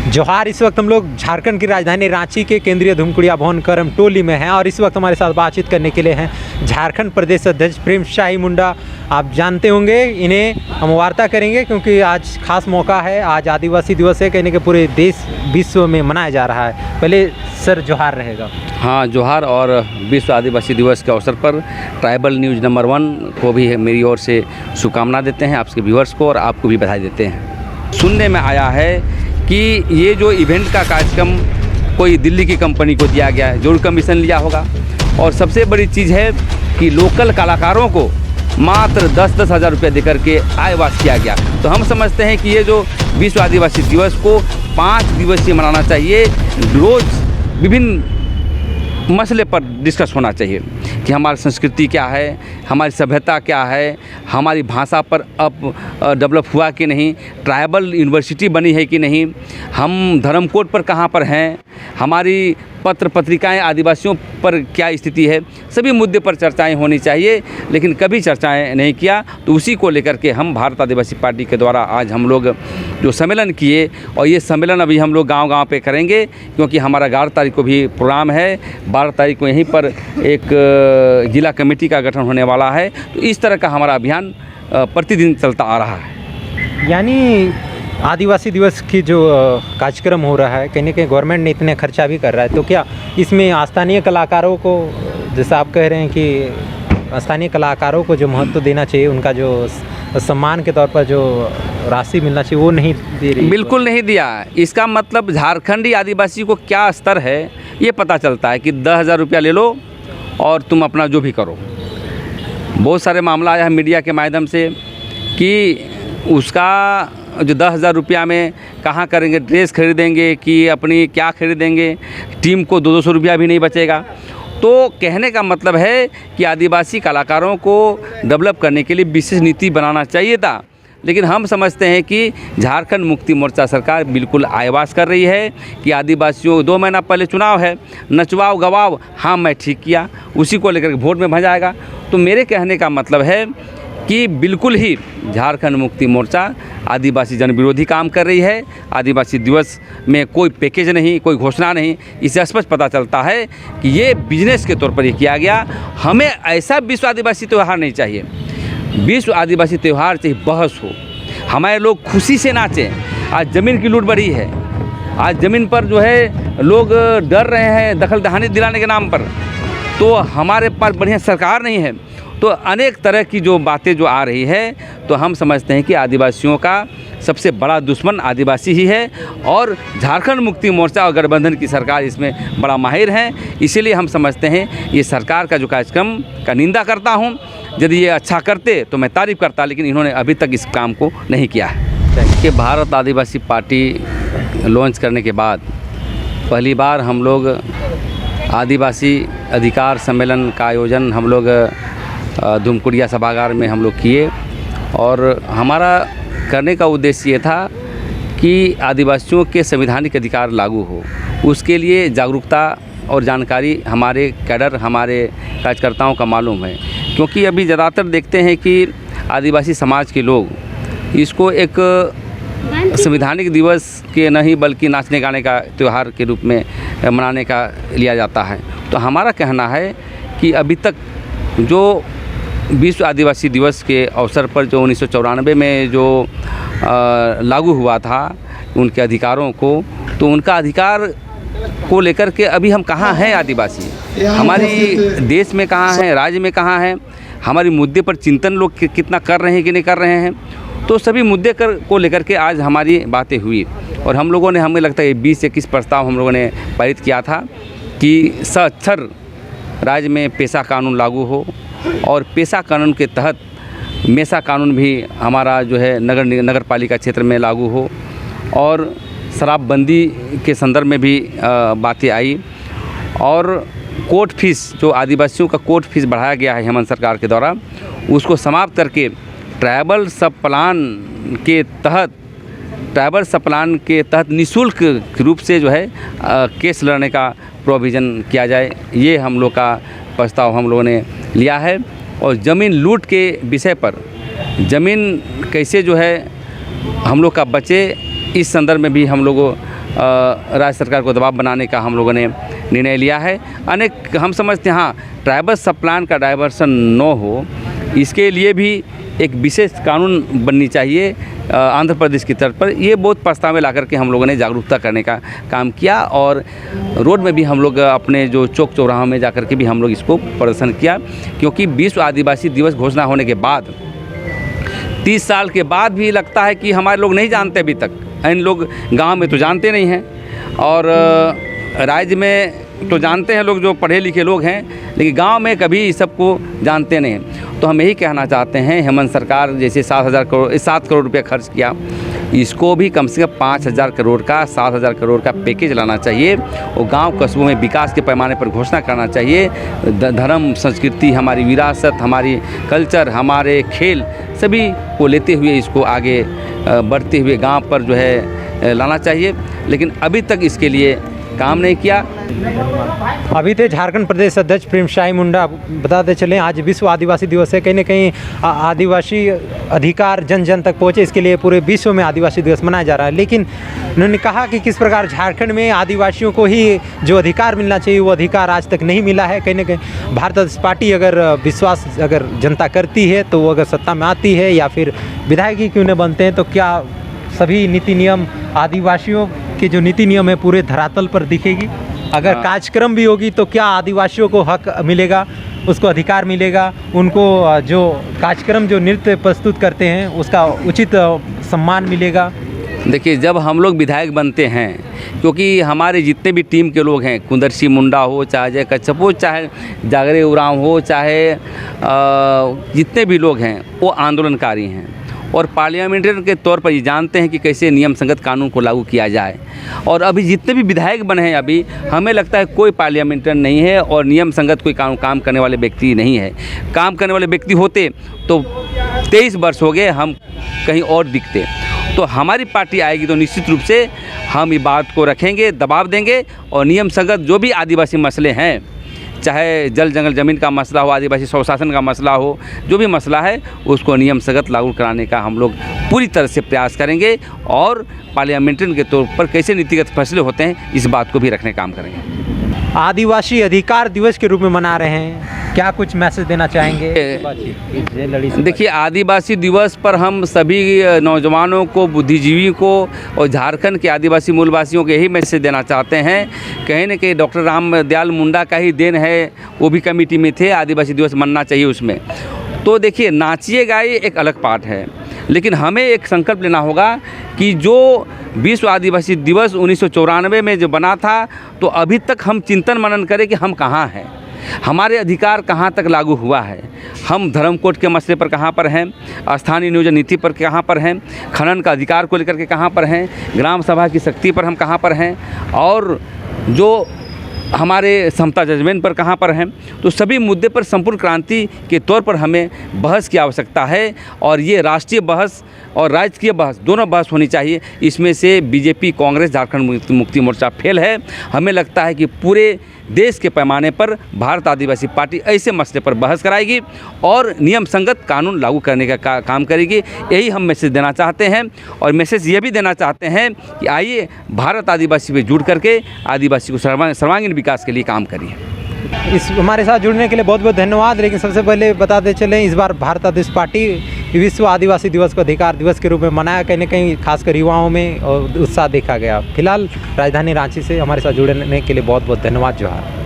जोहार। इस वक्त हम लोग झारखंड की राजधानी रांची के केंद्रीय धूमकुड़िया भवन करम टोली में हैं और इस वक्त हमारे साथ बातचीत करने के लिए हैं झारखंड प्रदेश अध्यक्ष प्रेम शाही मुंडा। आप जानते होंगे, इन्हें हम वार्ता करेंगे क्योंकि आज खास मौका है। आज आदिवासी दिवस है, कहने के पूरे देश विश्व में मनाया जा रहा है। पहले सर जोहार रहेगा। हाँ, जोहार। और विश्व आदिवासी दिवस के अवसर पर ट्राइबल न्यूज़ नंबर 1 को भी मेरी ओर से शुभकामना देते हैं, आपके व्यूअर्स को, और आपको भी बधाई देते हैं। सुनने में आया है कि ये जो इवेंट का कार्यक्रम कोई दिल्ली की कंपनी को दिया गया है, जरूर कमीशन लिया होगा। और सबसे बड़ी चीज़ है कि लोकल कलाकारों को मात्र 10-10 हज़ार रुपये देकर के आयवास किया गया। तो हम समझते हैं कि ये जो विश्व आदिवासी दिवस को 5 दिवसीय मनाना चाहिए। रोज़ विभिन्न मसले पर डिस्कस होना चाहिए कि हमारी संस्कृति क्या है, हमारी सभ्यता क्या है, हमारी भाषा पर अब डेवलप हुआ कि नहीं, ट्राइबल यूनिवर्सिटी बनी है कि नहीं, हम धर्म कोड पर कहाँ पर हैं, हमारी पत्र पत्रिकाएं आदिवासियों पर क्या स्थिति है। सभी मुद्दे पर चर्चाएं होनी चाहिए, लेकिन कभी चर्चाएं नहीं किया। तो उसी को लेकर के हम भारत आदिवासी पार्टी के द्वारा आज हम लोग जो सम्मेलन किए, और ये सम्मेलन अभी हम लोग गांव-गांव पे करेंगे क्योंकि हमारा 11 तारीख को भी प्रोग्राम है। 12 तारीख को यहीं पर एक जिला कमेटी का गठन होने वाला है। तो इस तरह का हमारा अभियान प्रतिदिन चलता आ रहा है। यानी आदिवासी दिवस की जो कार्यक्रम हो रहा है, कहीं ना कहीं गवर्नमेंट ने इतने खर्चा भी कर रहा है, तो क्या इसमें स्थानीय कलाकारों को, जैसा आप कह रहे हैं कि स्थानीय कलाकारों को जो महत्व देना चाहिए, उनका जो सम्मान के तौर पर जो राशि मिलना चाहिए, वो नहीं दे रही? बिल्कुल नहीं दिया। इसका मतलब झारखंडी आदिवासी को क्या स्तर है ये पता चलता है कि 10,000 रुपया ले लो और तुम अपना जो भी करो। बहुत सारे मामला आया है मीडिया के माध्यम से कि उसका जो 10,000 रुपया में कहाँ करेंगे, ड्रेस खरीदेंगे कि अपनी क्या खरीदेंगे, टीम को 200 रुपया भी नहीं बचेगा। तो कहने का मतलब है कि आदिवासी कलाकारों को डेवलप करने के लिए विशेष नीति बनाना चाहिए था। लेकिन हम समझते हैं कि झारखंड मुक्ति मोर्चा सरकार बिल्कुल आयवास कर रही है कि आदिवासियों 2 महीना पहले चुनाव है, नचवाओ गवाओ, हाँ मैं ठीक किया, उसी को लेकर वोट में भजाएगा। तो मेरे कहने का मतलब है कि बिल्कुल ही झारखंड मुक्ति मोर्चा आदिवासी जन विरोधी काम कर रही है। आदिवासी दिवस में कोई पैकेज नहीं, कोई घोषणा नहीं। इससे स्पष्ट पता चलता है कि ये बिजनेस के तौर पर ये किया गया। हमें ऐसा विश्व आदिवासी त्यौहार नहीं चाहिए। विश्व आदिवासी त्यौहार चाहिए बहस हो, हमारे लोग खुशी से नाचें। आज ज़मीन की लूट बढ़ी है, आज ज़मीन पर जो है लोग डर रहे हैं दखल दहानी दिलाने के नाम पर। तो हमारे पास बढ़िया सरकार नहीं है। तो अनेक तरह की जो बातें जो आ रही है, तो हम समझते हैं कि आदिवासियों का सबसे बड़ा दुश्मन आदिवासी ही है। और झारखंड मुक्ति मोर्चा और गठबंधन की सरकार इसमें बड़ा माहिर है। इसीलिए हम समझते हैं ये सरकार का जो कार्यक्रम का निंदा करता हूँ। यदि ये अच्छा करते तो मैं तारीफ़ करता, लेकिन इन्होंने अभी तक इस काम को नहीं किया है। कि भारत आदिवासी पार्टी लॉन्च करने के बाद पहली बार हम लोग आदिवासी अधिकार सम्मेलन का आयोजन हम लोग धूमकुड़िया सभागार में हम लोग किए। और हमारा करने का उद्देश्य ये था कि आदिवासियों के संवैधानिक अधिकार लागू हो, उसके लिए जागरूकता और जानकारी हमारे कैडर, हमारे कार्यकर्ताओं का मालूम है। क्योंकि अभी ज़्यादातर देखते हैं कि आदिवासी समाज के लोग इसको एक संवैधानिक दिवस के नहीं बल्कि नाचने गाने का त्यौहार के रूप में मनाने का लिया जाता है। तो हमारा कहना है कि अभी तक जो विश्व आदिवासी दिवस के अवसर पर जो 1994 में जो लागू हुआ था उनके अधिकारों को, तो उनका अधिकार को लेकर के अभी हम कहाँ हैं आदिवासी, हमारी देश में कहाँ हैं, राज्य में कहाँ हैं, हमारी मुद्दे पर चिंतन लोग कितना कर रहे हैं कि नहीं कर रहे हैं। तो सभी मुद्दे को लेकर के आज हमारी बातें हुई। और हम लोगों ने, हमें लगता है 20-21 प्रस्ताव हम लोगों ने पारित किया था कि सक्षर राज्य में पेशा कानून लागू हो, और पेशा कानून के तहत मेसा कानून भी हमारा जो है नगर पालिका क्षेत्र में लागू हो। और शराबबंदी के संदर्भ में भी बातें आई। और कोर्ट फीस, जो आदिवासियों का कोर्ट फीस बढ़ाया गया है हेमंत सरकार के द्वारा, उसको समाप्त करके ट्राइबल सब प्लान के तहत निःशुल्क रूप से जो है केस लड़ने का प्रोविज़न किया जाए। ये हम लोग का प्रस्ताव हम लोगों ने लिया है। और ज़मीन लूट के विषय पर, ज़मीन कैसे जो है हम लोग का बचे, इस संदर्भ में भी हम लोग राज्य सरकार को दबाव बनाने का हम लोगों ने निर्णय लिया है। अनेक हम समझते हैं हाँ, ट्राइबल सब प्लान का डाइवर्सन न हो, इसके लिए भी एक विशेष कानून बननी चाहिए आंध्र प्रदेश की तर्ज पर। ये बहुत प्रस्ताव ला करके हम लोगों ने जागरूकता करने का काम किया और रोड में भी हम लोग अपने जो चौक चौराहों में जा कर के भी हम लोग इसको प्रदर्शन किया, क्योंकि विश्व आदिवासी दिवस घोषणा होने के बाद 30 साल के बाद भी लगता है कि हमारे लोग नहीं जानते अभी तक। इन लोग गांव में तो जानते नहीं हैं और राज्य में तो जानते हैं लोग जो पढ़े लिखे लोग हैं, लेकिन गांव में कभी इस सब को जानते नहीं हैं। तो हम यही कहना चाहते हैं, हेमंत सरकार जैसे 7 करोड़ रुपया खर्च किया, इसको भी कम से कम 5,000 करोड़ का 7,000 करोड़ का पैकेज लाना चाहिए और गांव कस्बों में विकास के पैमाने पर घोषणा करना चाहिए। धर्म, संस्कृति, हमारी विरासत, हमारी कल्चर, हमारे खेल सभी को लेते हुए इसको आगे बढ़ते हुए गांव पर जो है लाना चाहिए, लेकिन अभी तक इसके लिए काम नहीं किया। अभी थे झारखंड प्रदेश अध्यक्ष प्रेम शाही मुंडा। बताते चलें आज विश्व आदिवासी दिवस है, कहीं ना कहीं आदिवासी अधिकार जन जन तक पहुँचे, इसके लिए पूरे विश्व में आदिवासी दिवस मनाया जा रहा है। लेकिन उन्होंने कहा कि किस प्रकार झारखंड में आदिवासियों को ही जो अधिकार मिलना चाहिए वो अधिकार आज तक नहीं मिला है। कहीं ना कहीं भारतीय पार्टी अगर विश्वास अगर जनता करती है तो वो अगर सत्ता में आती है या फिर विधायक ही क्यों न बनते हैं, तो क्या सभी नीति नियम आदिवासियों के जो नीति नियम है पूरे धरातल पर दिखेगी। अगर कार्यक्रम भी होगी तो क्या आदिवासियों को हक मिलेगा, उसको अधिकार मिलेगा, उनको जो कार्यक्रम जो नृत्य प्रस्तुत करते हैं उसका उचित सम्मान मिलेगा। देखिए, जब हम लोग विधायक बनते हैं, क्योंकि हमारे जितने भी टीम के लोग हैं, कुंदरसी मुंडा हो, चाहे अजय कच्छप हो, चाहे जागरे उरांव हो, चाहे जितने भी लोग हैं वो आंदोलनकारी हैं और पार्लियामेंटेरियन के तौर पर ये जानते हैं कि कैसे नियम संगत कानून को लागू किया जाए। और अभी जितने भी विधायक बने हैं, अभी हमें लगता है कोई पार्लियामेंटेरियन नहीं है और नियम संगत कोई काम करने वाले व्यक्ति नहीं है। काम करने वाले व्यक्ति होते तो 23 वर्ष हो गए हम कहीं और दिखते। तो हमारी पार्टी आएगी तो निश्चित रूप से हम ये बात को रखेंगे, दबाव देंगे और नियम संगत जो भी आदिवासी मसले हैं, चाहे जल जंगल ज़मीन का मसला हो, आदिवासी स्वशासन का मसला हो, जो भी मसला है उसको नियम संगत लागू कराने का हम लोग पूरी तरह से प्रयास करेंगे और पार्लियामेंटेरियन के तौर पर कैसे नीतिगत फैसले होते हैं इस बात को भी रखने काम करेंगे। आदिवासी अधिकार दिवस के रूप में मना रहे हैं, क्या कुछ मैसेज देना चाहेंगे? देखिए, आदिवासी दिवस पर हम सभी नौजवानों को, बुद्धिजीवी को और झारखंड के आदिवासी मूलवासियों को यही मैसेज देना चाहते हैं, कहीं न कहीं डॉक्टर रामदयाल मुंडा का ही देन है, वो भी कमेटी में थे, आदिवासी दिवस मनना चाहिए उसमें। तो देखिए, नाचिए गाइए एक अलग पार्ट है, लेकिन हमें एक संकल्प लेना होगा कि जो विश्व आदिवासी दिवस 1994 में जो बना था, तो अभी तक हम चिंतन मनन करें कि हम कहाँ हैं, हमारे अधिकार कहाँ तक लागू हुआ है, हम धर्म कोड के मसले पर कहाँ पर हैं, स्थानीय नियोजन नीति पर कहाँ पर हैं, खनन का अधिकार को लेकर के कहाँ पर हैं, ग्राम सभा की शक्ति पर हम कहाँ पर हैं और जो हमारे समता जजमेंट पर कहाँ पर हैं। तो सभी मुद्दे पर संपूर्ण क्रांति के तौर पर हमें बहस की आवश्यकता है और ये राष्ट्रीय बहस और राजकीय बहस दोनों बहस होनी चाहिए। इसमें से बीजेपी, कांग्रेस, झारखंड मुक्ति मोर्चा फेल है। हमें लगता है कि पूरे देश के पैमाने पर भारत आदिवासी पार्टी ऐसे मसले पर बहस कराएगी और नियम संगत कानून लागू करने का काम करेगी। यही हम मैसेज देना चाहते हैं और मैसेज ये भी देना चाहते हैं कि आइए भारत आदिवासी पे जुड़ करके आदिवासी को सर्वांगीण विकास के लिए काम करिए। इस हमारे साथ जुड़ने के लिए बहुत बहुत धन्यवाद। लेकिन सबसे पहले बताते चलें, इस बार भारत आदिवासी पार्टी विश्व आदिवासी दिवस को अधिकार दिवस के रूप में मनाया, कहीं ना कहीं खासकर युवाओं में और उत्साह देखा गया। फिलहाल राजधानी रांची से हमारे साथ जुड़ने के लिए बहुत बहुत धन्यवाद। जोहार।